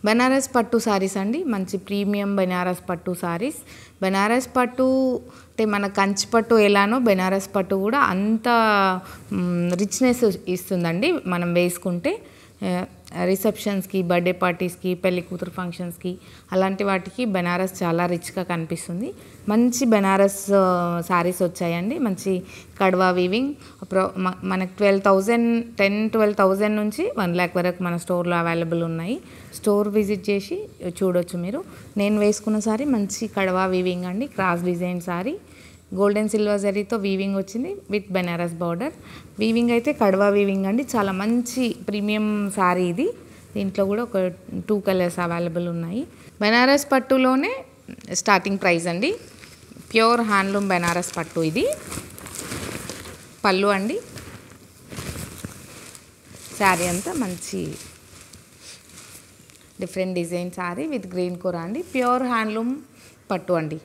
బనారస్ పట్టు సారీస్ అండి, మంచి ప్రీమియం బనారస్ పట్టు సారీస్. బనారస్ పట్టు అంటే మన కంచి పట్టు ఎలానో బనారస్ పట్టు కూడా అంత రిచ్నెస్ ఇస్తుందండి మనం వేసుకుంటే. రిసెప్షన్స్కి, బర్త్డే పార్టీస్కి, పెళ్లి కూతురు ఫంక్షన్స్కి అలాంటి వాటికి బనారస్ చాలా రిచ్గా కనిపిస్తుంది. మంచి బనారస్ శారీస్ వచ్చాయండి, మంచి కడ్వా వీవింగ్. మనకు 10,000 నుంచి 1,00,000 వరకు మన స్టోర్లో అవైలబుల్ ఉన్నాయి. స్టోర్ విజిట్ చేసి చూడొచ్చు మీరు. నేను వేసుకున్న సారీ మంచి కడ్వా వీవింగ్ అండి, cross design sorry. Golden silver జరీతో వీవింగ్ వచ్చింది విత్ బెనారస్ బార్డర్. వీవింగ్ అయితే కడ్వా వీవింగ్ అండి, చాలా మంచి ప్రీమియం సారీ ఇది. దీంట్లో కూడా ఒక 2 కలర్స్ అవైలబుల్ ఉన్నాయి. బెనారస్ పట్టులోనే స్టార్టింగ్ ప్రైస్ అండి. ప్యూర్ హ్యాండ్లూమ్ బెనారస్ పట్టు ఇది. పళ్ళు అండి, శారీ అంతా మంచి different design sari with green కూర అండి. ప్యూర్ హ్యాండ్లూమ్ పట్టు అండి.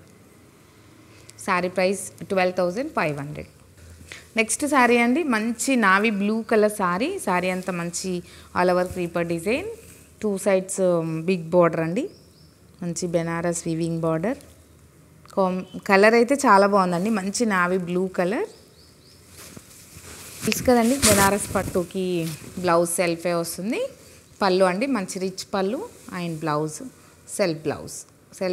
శారీ ప్రైస్ 12,500. నెక్స్ట్ శారీ అండి, మంచి navy blue colour sari. Sari అంతా మంచి all over creeper design, 2 sides big border అండి, మంచి బెనారస్ వీవింగ్ బార్డర్. కలర్ అయితే చాలా బాగుందండి, మంచి నావీ బ్లూ కలర్. తెలుసు కదండి బెనారస్ పట్టుకి బ్లౌజ్ సెల్ఫే వస్తుంది. పళ్ళు అండి, మంచి రిచ్ పళ్ళు అండ్ బ్లౌజ్ సెల్ఫ్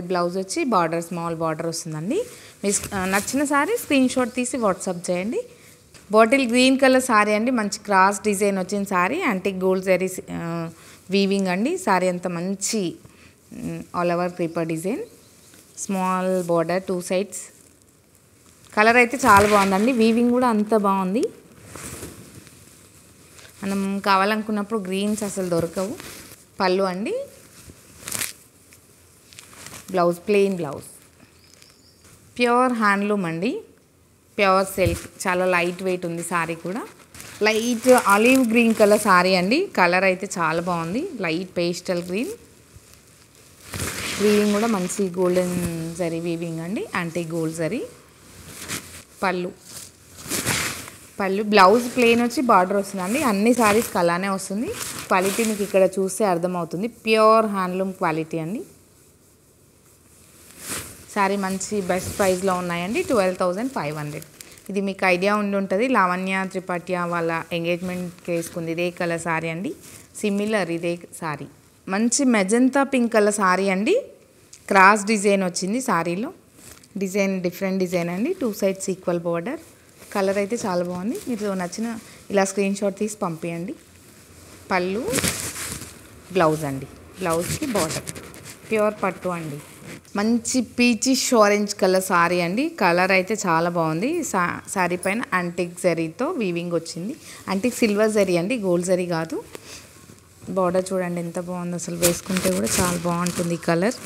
బ్లౌజ్ వచ్చి బార్డర్, స్మాల్ బార్డర్ వస్తుందండి. మీకు నచ్చిన సారీ స్క్రీన్ షాట్ తీసి వాట్సాప్ చేయండి. బాటిల్ గ్రీన్ కలర్ సారీ అండి, మంచి క్రాస్ డిజైన్ వచ్చిన sorry, antique gold zari weaving అండి. సారీ అంతా మంచి all over creeper design, small border 2 sides. Colour అయితే చాలా బాగుందండి, వీవింగ్ కూడా అంత బాగుంది. మనం కావాలనుకున్నప్పుడు గ్రీన్స్ అసలు దొరకవు. పళ్ళు అండి, blouse plain blouse. Pure handloom అండి, ప్యూర్ సిల్క్, చాలా లైట్ వెయిట్ ఉంది సారీ కూడా. Light olive green colour sari అండి. కలర్ అయితే చాలా బాగుంది, లైట్ పేస్టల్ గ్రీన్. వీవింగ్ కూడా మంచి గోల్డెన్ జరీ వీవింగ్ అండి, యాంటిక్ గోల్డ్ జరీ. పళ్ళు బ్లౌజ్ ప్లెయిన్ వచ్చి బార్డర్ వస్తుందండి. అన్ని సారీస్కి అలానే వస్తుంది. క్వాలిటీ మీకు ఇక్కడ చూస్తే అర్థమవుతుంది, ప్యూర్ హ్యాండ్లూమ్ క్వాలిటీ అండి. సారీ మంచి బెస్ట్ ప్రైస్లో ఉన్నాయండి, 12,500. ఇది మీకు ఐడియా ఉండి ఉంటుంది, లావణ్య త్రిపాఠ్య వాళ్ళ ఎంగేజ్మెంట్కి వేసుకుంది ఇదే కలర్ సారీ అండి. సిమిలర్ ఇదే సారీ, మంచి మెజంతా పింక్ కలర్ సారీ అండి. క్రాస్ డిజైన్ వచ్చింది సారీలో, డిజైన్ డిఫరెంట్ డిజైన్ అండి, 2 సైడ్స్ ఈక్వల్ బార్డర్. కలర్ అయితే చాలా బాగుంది. మీరు నచ్చిన ఇలా స్క్రీన్ షాట్ తీసి పంపించండి. పళ్ళు, బ్లౌజ్ అండి, బ్లౌజ్కి బార్డర్. ప్యూర్ పట్టు అండి, మంచి పీచిష్ ఆరెంజ్ కలర్ సారీ అండి. కలర్ అయితే చాలా బాగుంది. సారీ పైన యాంటిక్ జరీతో వీవింగ్ వచ్చింది, యాంటిక్ సిల్వర్ జరీ అండి, గోల్డ్ జరీ కాదు. బార్డర్ చూడండి ఎంత బాగుంది, అసలు వేసుకుంటే కూడా చాలా బాగుంటుంది. ఈ కలర్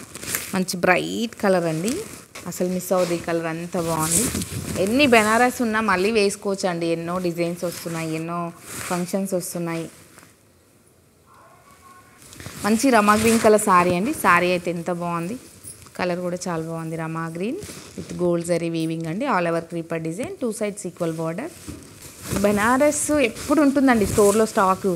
మంచి బ్రైట్ కలర్ అండి, అసలు మిస్ అవ్వదు. ఈ కలర్ అంత బాగుంది. ఎన్ని బెనారస్ ఉన్నా మళ్ళీ వేసుకోవచ్చు అండి, ఎన్నో డిజైన్స్ వస్తున్నాయి, ఎన్నో ఫంక్షన్స్ వస్తున్నాయి. మంచి రమా గ్రీన్ కలర్ సారీ అండి. సారీ అయితే ఎంత బాగుంది, కలర్ కూడా చాలా బాగుంది. Rama green with gold zari weaving అండి, all over creeper design, 2 sides equal border. Banaras ఎప్పుడు ఉంటుందండి స్టోర్లో స్టాకు.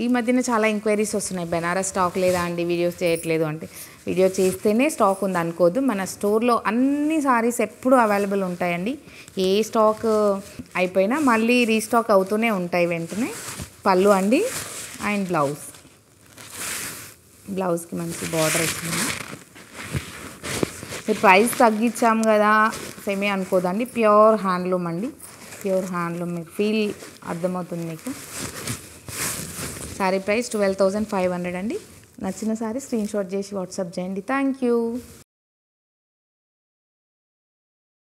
ఈ మధ్యన చాలా ఎంక్వైరీస్ వస్తున్నాయి, బెనారస్ స్టాక్ లేదా అండి, వీడియోస్ చేయట్లేదు అంటే. వీడియో చేస్తేనే స్టాక్ ఉంది అనుకోద్దు, మన స్టోర్లో అన్ని సారీస్ ఎప్పుడు అవైలబుల్ ఉంటాయండి. ఏ స్టాక్ అయిపోయినా మళ్ళీ రీస్టాక్ అవుతూనే ఉంటాయి వెంటనే. పళ్ళు అండి అండ్ బ్లౌజ్కి మంచి బార్డర్ వచ్చింది. ప్రైస్ తగ్గించాం కదా సెమీ అనుకోదండి, ప్యూర్ హ్యాండ్లూమ్ అండి, ప్యూర్ హ్యాండ్లూమ్. మీకు ఫీల్ అర్థమవుతుంది మీకు. సారీ ప్రైస్ 12,500 అండి. నచ్చిన సారీ స్క్రీన్ షాట్ చేసి వాట్సాప్ చేయండి. Thank you.